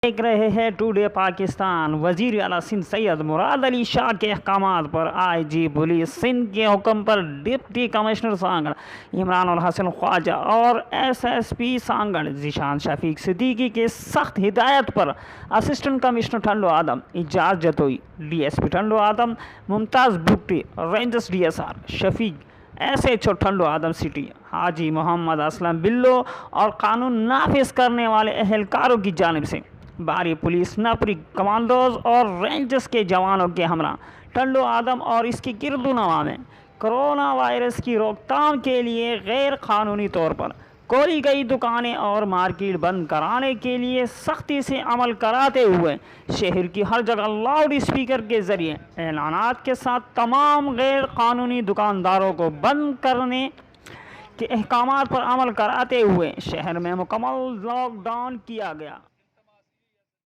دیکھ رہے ہیں ٹوڈے پاکستان۔ وزیر اعلیٰ سندھ سید مراد علی شاہ کے احکامات پر آئی جی پولیس سندھ کے حکم پر ڈپٹی کمشنر سانگڑ عمران الحسن خواجہ اور S S P Sanghar Zeeshan Shafiq Siddiqui کے سخت ہدایت پر assistant commissioner Tando Adam Ijaz Jatoi, D S P Tando Adam Mumtaz Bugti, Rangers D S R Shafiq, S H O Tando Adam city Haji Muhammad Aslam بلو اور قانون نافذ کرنے والے اہلکاروں کی جانب سے بھاری پولیس نپری کمانڈوز اور رینجرز کے جوانوں کے ہمراہ ٹھنڈو آدم اور اس کے گرد و نواح میں کرونا وائرس کی روک تھام کے لیے غیر قانونی طور پر کھولی گئی دکانیں اور مارکیٹ بند کرانے کے لیے سختی سے عمل کراتے ہوئے شہر کی ہر جگہ لاؤڈ اسپیکر کے ذریعے اعلانات کے ساتھ تمام غیر قانونی دکانداروں کو بند کرنے کے احکامات پر عمل کراتے ہوئے شہر میں مکمل لاک ڈاؤن کیا گیا۔